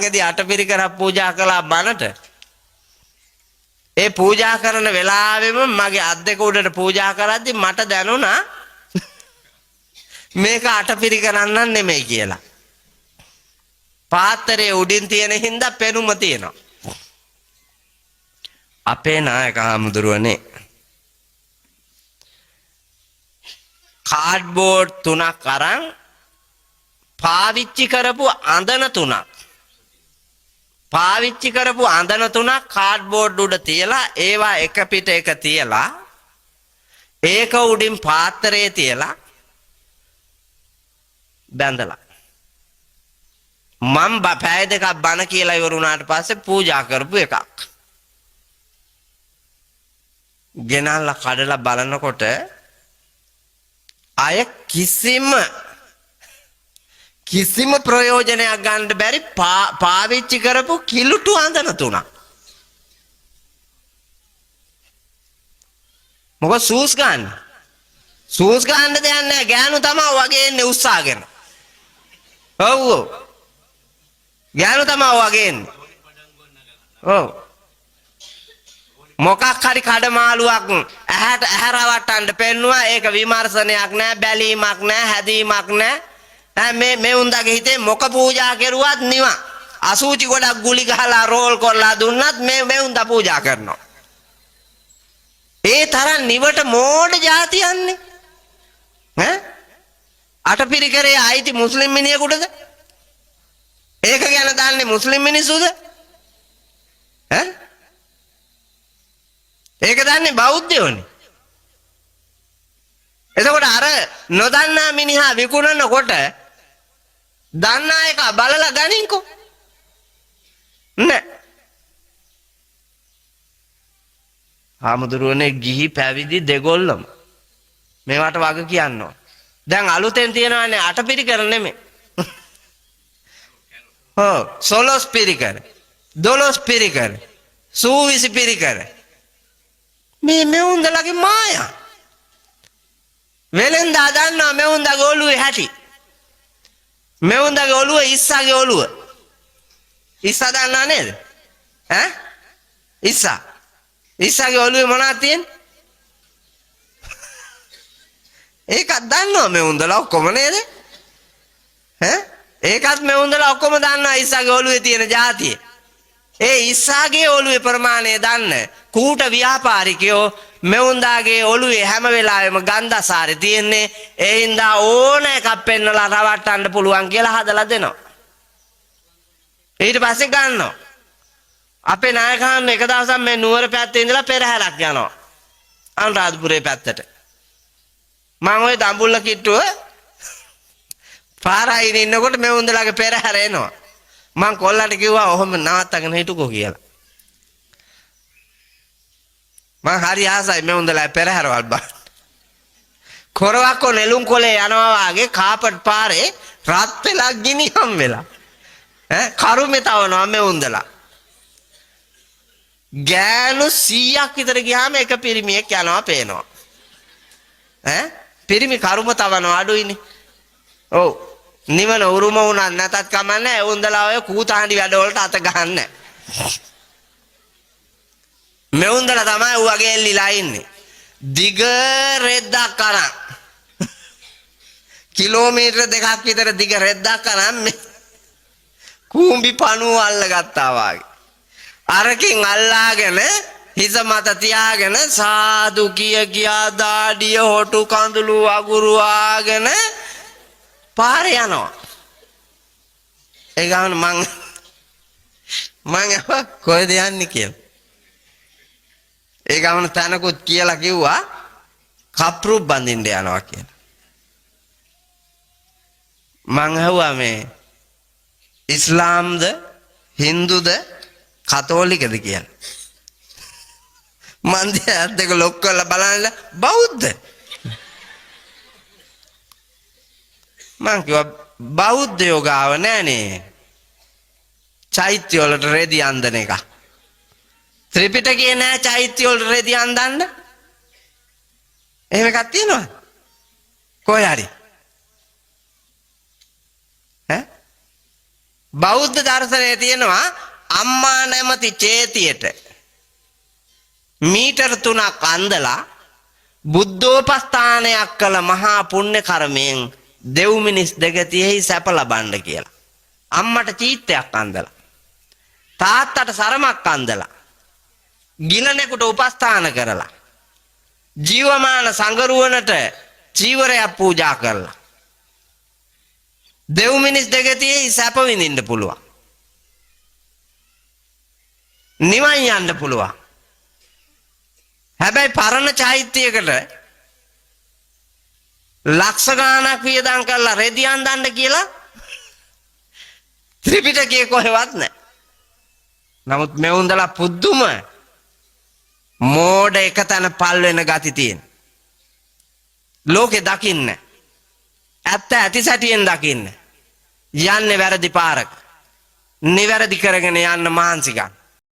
ළඟදී අටපිරිකරක් පූජා කළා බණට. ඒ පූජා කරන වෙලාවෙම මගේ අත් දෙක උඩට පූජා කරද්දි මට දැනුණා මේක අටපිරිකරක් නෙමෙයි කියලා. පාත්‍රයේ උඩින් තියෙන හින්දා පෙනුම තියෙනවා. අපේ නායක හාමුදුරුවනේ කාඩ්බෝඩ් 3ක් අරන් පාවිච්චි කරපු අඳන 3ක් කාඩ්බෝඩ් උඩ තියලා ඒවා එක පිට එක තියලා ඒක උඩින් පාත්‍රයේ තියලා බැඳලා මම පැය දෙකක් බණ කියලා ඉවරුණාට පස්සේ පූජා කරපු එකක් ගෙනල්ලා කඩලා බලනකොට අය කිසිම ප්‍රයෝජනයක් ගන්න බැරි පාවිච්චි කරපු කිලුටු අඳන 3ක්. මොකද සූස් ගන්න දෙයක් නැහැ. ගෑනු තමයි වගේ එන්නේ උස්සාගෙන. ඔව් ගෑනු තමයි වගේ එන්නේ. ඔව් මොකක් හරි කඩමාළුවක් ඇහැට ඇහැරවට්ටන්න පෙන්නුවා. ඒක විමර්ශනයක් නැහැ, බැලීමක් නැහැ, හැදීමක් නැහැ. මේ උන්දගේ හිතේ මොක පූජා කෙරුවත් නිවා. අසූචි ගොඩක් ගුලි ගහලා රෝල් කරලා දුන්නත් මේ උන්ද පූජා කරනවා. ඒ තරම් නිවට මෝඩ જાතියන්නේ. අටපිරිකරේ ආයිති මුස්ලිම් මිනිහෙකුටද? ඒක ගැන දන්නේ මුස්ලිම් මිනිස්සුද? ඒක දන්නේ බෞද්ධයෝනේ. එතකොට අර නොදන්නා මිනිහා විකුණනකොට දන්නා එක බලලා ගනින්කෝ. නෑ. හාමුදුරුවනේ ගිහි පැවිදි දෙගොල්ලම මේවට වග කියනවා. දැන් අලුතෙන් තියෙනවානේ අටපිරිකර නෙමෙයි. සොලොස් පිරිකර, දොළොස් පිරිකර, සූවිසි පිරිකර. මේ උන්දලගේ මායා. වෙලෙන්දා දන්නවා මේ උන්දගේ ඔළුවේ හැටි. මේ උන්දගේ ඔළුව ඉස්සාගේ ඔළුව. ඉස්සා දන්නා නේද? ඉස්සාගේ ඔළුවේ මොනවද තියෙන්නේ? ඒකත් දන්නවා මේ උන්දලා ඔක්කොම නේද? ඒකත් මේ උන්දලා ඔක්කොම දන්නවා ඉස්සාගේ ඔළුවේ තියෙන જાතිය. ඒ ඉස්සාගේ ඔළුවේ ප්‍රමාණය දන්න කූට ව්‍යාපාරිකයෝ මෙවුන්දාගේ ඔළුවේ හැම වෙලාවෙම ගන්ධසාරේ තියෙන්නේ. ඒ හින්දා ඕන එකක් පෙන්නලා රවට්ටන්න පුළුවන් කියලා හදලා දෙනවා. ඊට පස්සේ ගන්නවා. අපේ නායකයන් එක දවසක් මේ නුවර පැත්තේ ඉඳලා පෙරහැරක් යනවා. අනුරාධපුරේ පැත්තට. මම ওই දඹුල්ල කිට්ටුව පාරයින් ඉන්නකොට මේ උන්දලාගේ පෙරහැර එනවා. මං කොල්ලන්ට කිව්වා ඔහොම නවත්තගෙන හිටුකෝ කියලා. මං හරි ආසයි මේ උන්දලා පෙරහැරවල් බලන්න. කොරවක්කෝ නෙළුම් කොලේ යනවා වගේ කාපට් පාරේ රත් වෙලා ගිනිහම් වෙලා. කරුමේ තවනවා මේ උන්දලා. ගෑනු 100ක් විතර ගියාම එක පිරිමියෙක් යනවා පේනවා. පිරිමි කරුම තවනවා අඩුයිනේ. ඔව්. නිවන උරුම වුණත් නැතත් කමන්නේ. ඒ උන්දලා ඔය කූතාණ්ඩි වැඩවලට අත ගහන්නේ. මේ උන්දලා තමයි ඌගේ එල්ලිලා ඉන්නේ. දිග රෙද්දක් කරන් කිලෝමීටර 2ක් විතර දිග රෙද්දක් කරන් මේ කූඹි පණුව අල්ලගත්තා වාගේ. අරකින් අල්ලාගෙන හිස මත තියාගෙන සාදු කියා දාඩිය හොටු කඳුළු අගුරු ආගෙන පාරේ යනවා. ඒ ගමන් මං කොහෙද යන්නේ කියලා. ඒ ගමන තනකුත් කියලා කිව්වා කප්රු බඳින්න යනවා කියලා. මං අහුවා මේ ඉස්ලාම්ද හින්දුද කතෝලිකද කියලා. මන් දිහා දෙක ලොක් කරලා බලන්න බෞද්ධ. මං කිව්වා බෞද්ධයෝ ගාව නෑනේ චෛත්‍ය වලට රෙදි අන්දන එක. ත්‍රිපිටකයේ නෑ චෛත්‍ය වලට රෙදි අන්දන්න. එහෙම එකක් තියෙනවද? කොහේ හරි? බෞද්ධ දර්ශනයේ තියෙනවා අම්මා නැමැති චේතියට මීටර 3ක් අන්දලා බුද්ධෝපස්ථානයක් කළ මහා පුණ්‍ය කර්මයෙන් දෙව් මිනිස් දෙගතියෙහි සැප ලබන්න කියලා. අම්මට චීත්තයක් අන්දලා. තාත්තට සරමක් අන්දලා. ගිලනෙකුට උපස්ථාන කරලා. ජීවමාන සංගරුවනට චීවරයක් පූජා කරලා. දෙව් මිනිස් දෙගතියෙහි සැප විඳින්න පුළුවන්. නිවන් යන්න පුළුවන්. හැබැයි පරණ චෛත්‍යයකට ලක්ෂ ගාණක් වියදම් කරලා රෙදි අඳන්න කියලා ත්‍රිපිටකයේ කොහෙවත් නැහැ. නමුත් මෙවුන්දලා පුදුම මෝඩ එකතන පල් වෙන ගති තියෙන. ලෝකේ දකින්න. ඇත්ත ඇති සැටියෙන් දකින්න. යන්නේ වැරදි පාරක. නිවැරදි කරගෙන යන්න මහන්සි ගන්න.